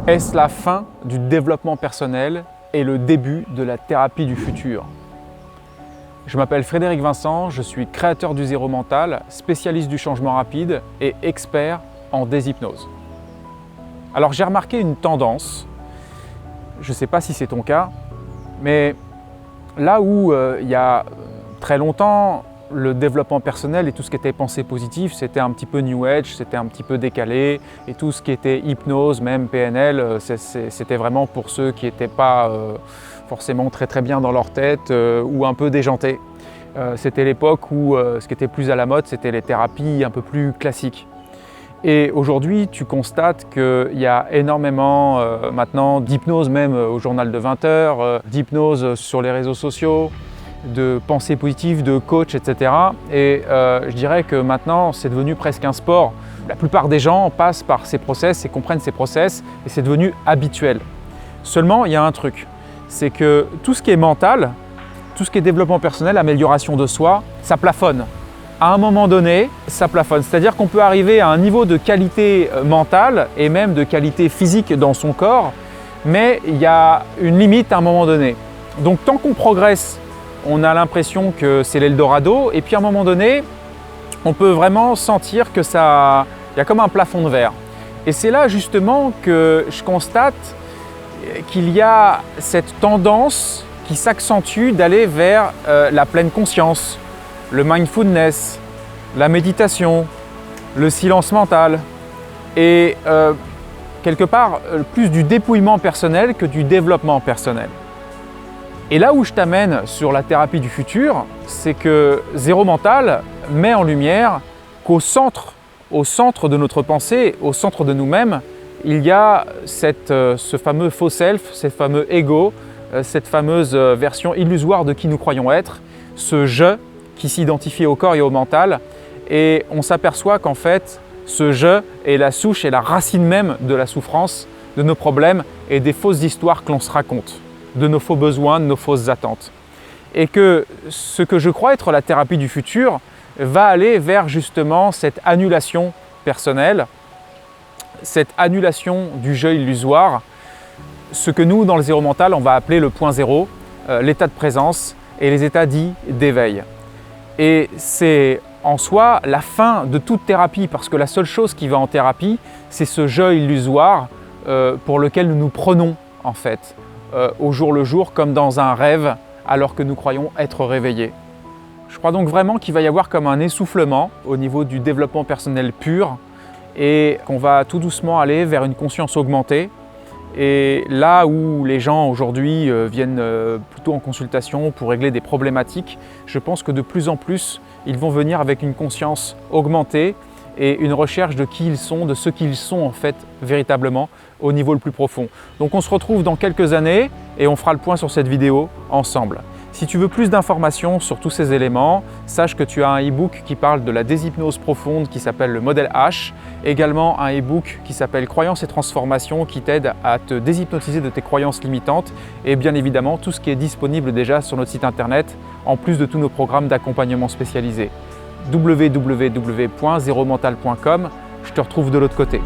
Est-ce la fin du développement personnel et le début de la thérapie du futur? Je m'appelle Frédéric Vincent, je suis créateur du Zéro Mental, spécialiste du changement rapide et expert en déshypnose. Alors j'ai remarqué une tendance, je ne sais pas si c'est ton cas, mais là où il y a très longtemps, le développement personnel et tout ce qui était pensée positive, c'était un petit peu New Age, c'était un petit peu décalé, et tout ce qui était hypnose, même PNL, c'était vraiment pour ceux qui n'étaient pas forcément très bien dans leur tête ou un peu déjantés. C'était l'époque où ce qui était plus à la mode, c'était les thérapies un peu plus classiques. Et aujourd'hui, tu constates qu'il y a énormément maintenant d'hypnose, même au journal de 20 heures, d'hypnose sur les réseaux sociaux, de pensée positive, de coach, etc. Et je dirais que maintenant, c'est devenu presque un sport. La plupart des gens passent par ces process et comprennent ces process et c'est devenu habituel. Seulement, il y a un truc, c'est que tout ce qui est mental, tout ce qui est développement personnel, amélioration de soi, ça plafonne. À un moment donné, ça plafonne. C'est-à-dire qu'on peut arriver à un niveau de qualité mentale et même de qualité physique dans son corps, mais il y a une limite à un moment donné. Donc tant qu'on progresse, on a l'impression que c'est l'Eldorado, et puis à un moment donné, on peut vraiment sentir que ça, il y a comme un plafond de verre. Et c'est là justement que je constate qu'il y a cette tendance qui s'accentue d'aller vers la pleine conscience, le mindfulness, la méditation, le silence mental, et quelque part plus du dépouillement personnel que du développement personnel. Et là où je t'amène sur la thérapie du futur, c'est que Zéro Mental met en lumière qu'au centre de notre pensée, au centre de nous-mêmes, il y a ce fameux faux self, ce fameux ego, cette fameuse version illusoire de qui nous croyons être, ce « je » qui s'identifie au corps et au mental. Et on s'aperçoit qu'en fait, ce « je » est la souche et la racine même de la souffrance, de nos problèmes et des fausses histoires que l'on se raconte, de nos faux besoins, de nos fausses attentes. Et que ce que je crois être la thérapie du futur va aller vers justement cette annulation personnelle, cette annulation du jeu illusoire, ce que nous, dans le Zéro Mental, on va appeler le point zéro, l'état de présence et les états dits d'éveil. Et c'est en soi la fin de toute thérapie, parce que la seule chose qui va en thérapie, c'est ce jeu illusoire pour lequel nous nous prenons en fait, au jour le jour, comme dans un rêve, alors que nous croyons être réveillés. Je crois donc vraiment qu'il va y avoir comme un essoufflement au niveau du développement personnel pur et qu'on va tout doucement aller vers une conscience augmentée. Et là où les gens aujourd'hui viennent plutôt en consultation pour régler des problématiques, je pense que de plus en plus, ils vont venir avec une conscience augmentée et une recherche de qui ils sont, de ce qu'ils sont en fait véritablement au niveau le plus profond. Donc on se retrouve dans quelques années et on fera le point sur cette vidéo ensemble. Si tu veux plus d'informations sur tous ces éléments, sache que tu as un e-book qui parle de la déshypnose profonde qui s'appelle le modèle H, également un e-book qui s'appelle Croyances et transformations qui t'aide à te déshypnotiser de tes croyances limitantes et bien évidemment tout ce qui est disponible déjà sur notre site internet en plus de tous nos programmes d'accompagnement spécialisés. www.zeromental.com. Je te retrouve de l'autre côté.